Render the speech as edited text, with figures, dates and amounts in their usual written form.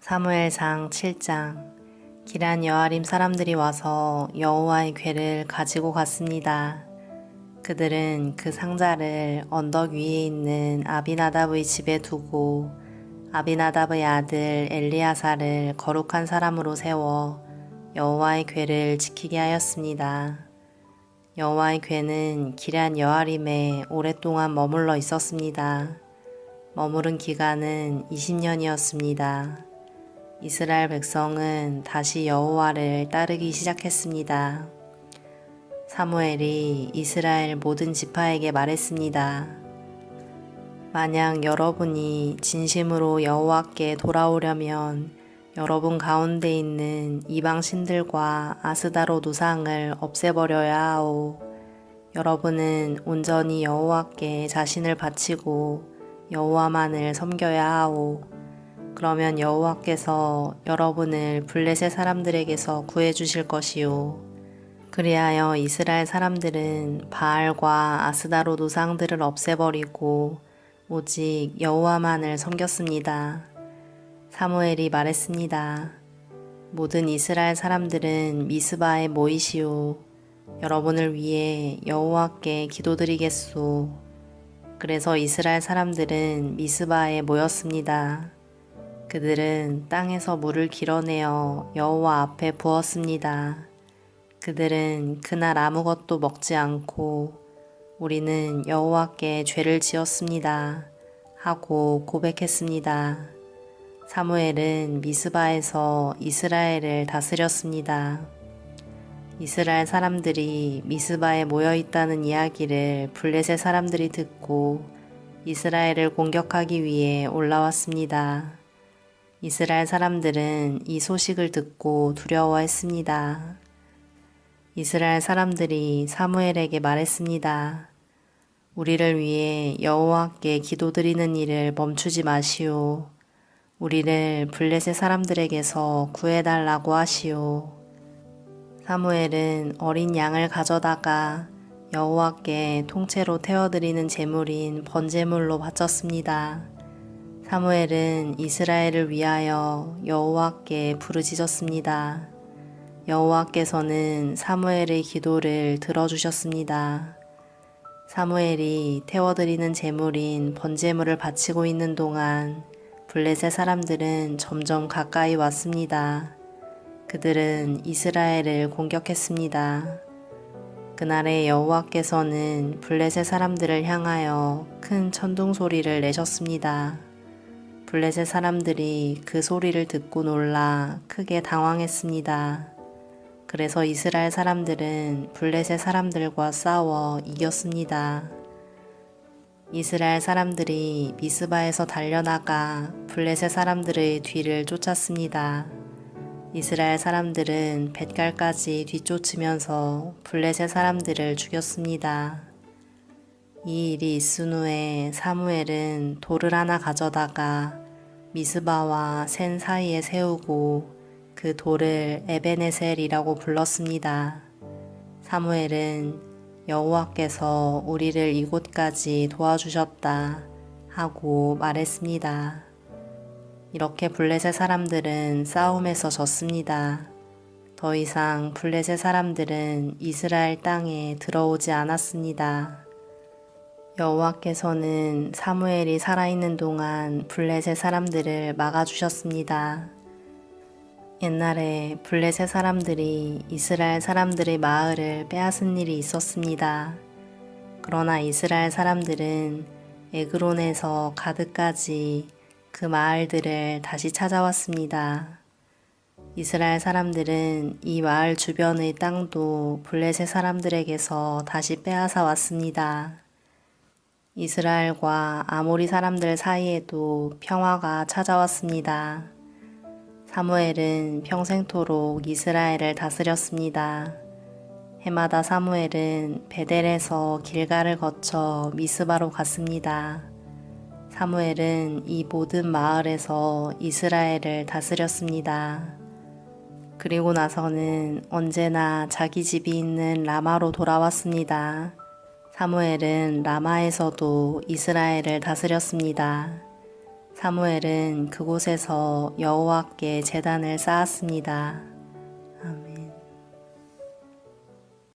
사무엘상 7장. 기럇 여아림 사람들이 와서 여호와의 궤를 가지고 갔습니다. 그들은 그 상자를 언덕 위에 있는 아비나답의 집에 두고 아비나답의 아들 엘리야사를 거룩한 사람으로 세워 여호와의 궤를 지키게 하였습니다. 여호와의 궤는 기럇 여아림에 오랫동안 머물러 있었습니다. 머무른 기간은 20년이었습니다. 이스라엘 백성은 다시 여호와를 따르기 시작했습니다. 사무엘이 이스라엘 모든 지파에게 말했습니다. 만약 여러분이 진심으로 여호와께 돌아오려면 여러분 가운데 있는 이방 신들과 아스다롯 우상을 없애버려야 하오. 여러분은 온전히 여호와께 자신을 바치고 여호와만을 섬겨야 하오. 그러면 여호와께서 여러분을 블레셋 사람들에게서 구해주실 것이요. 그리하여 이스라엘 사람들은 바알과 아스다롯 우상들을 없애버리고 오직 여호와만을 섬겼습니다. 사무엘이 말했습니다. 모든 이스라엘 사람들은 미스바에 모이시오. 여러분을 위해 여호와께 기도드리겠소. 그래서 이스라엘 사람들은 미스바에 모였습니다. 그들은 땅에서 물을 길어내어 여호와 앞에 부었습니다. 그들은 그날 아무것도 먹지 않고 우리는 여호와께 죄를 지었습니다 하고 고백했습니다. 사무엘은 미스바에서 이스라엘을 다스렸습니다. 이스라엘 사람들이 미스바에 모여 있다는 이야기를 블레셋 사람들이 듣고 이스라엘을 공격하기 위해 올라왔습니다. 이스라엘 사람들은 이 소식을 듣고 두려워했습니다. 이스라엘 사람들이 사무엘에게 말했습니다. 우리를 위해 여호와께 기도드리는 일을 멈추지 마시오. 우리를 블레셋 사람들에게서 구해달라고 하시오. 사무엘은 어린 양을 가져다가 여호와께 통째로 태워드리는 제물인 번제물로 바쳤습니다. 사무엘은 이스라엘을 위하여 여호와께 부르짖었습니다. 여호와께서는 사무엘의 기도를 들어주셨습니다. 사무엘이 태워드리는 제물인 번제물을 바치고 있는 동안 블레셋 사람들은 점점 가까이 왔습니다. 그들은 이스라엘을 공격했습니다. 그날에 여호와께서는 블레셋 사람들을 향하여 큰 천둥 소리를 내셨습니다. 블레셋 사람들이 그 소리를 듣고 놀라 크게 당황했습니다. 그래서 이스라엘 사람들은 블레셋 사람들과 싸워 이겼습니다. 이스라엘 사람들이 미스바에서 달려나가 블레셋 사람들의 뒤를 쫓았습니다. 이스라엘 사람들은 벳갈까지 뒤쫓으면서 블레셋 사람들을 죽였습니다. 이 일이 있은 후에 사무엘은 돌을 하나 가져다가 미스바와 센 사이에 세우고 그 돌을 에베네셀이라고 불렀습니다. 사무엘은 여호와께서 우리를 이곳까지 도와주셨다 하고 말했습니다. 이렇게 블레셋 사람들은 싸움에서 졌습니다. 더 이상 블레셋 사람들은 이스라엘 땅에 들어오지 않았습니다. 여호와께서는 사무엘이 살아있는 동안 블레셋 사람들을 막아주셨습니다. 옛날에 블레셋 사람들이 이스라엘 사람들의 마을을 빼앗은 일이 있었습니다. 그러나 이스라엘 사람들은 에그론에서 가드까지 그 마을들을 다시 찾아왔습니다. 이스라엘 사람들은 이 마을 주변의 땅도 블레셋 사람들에게서 다시 빼앗아 왔습니다. 이스라엘과 아모리 사람들 사이에도 평화가 찾아왔습니다. 사무엘은 평생토록 이스라엘을 다스렸습니다. 해마다 사무엘은 베델에서 길갈을 거쳐 미스바로 갔습니다. 사무엘은 이 모든 마을에서 이스라엘을 다스렸습니다. 그리고 나서는 언제나 자기 집이 있는 라마로 돌아왔습니다. 사무엘은 라마에서도 이스라엘을 다스렸습니다. 사무엘은 그곳에서 여호와께 제단을 쌓았습니다.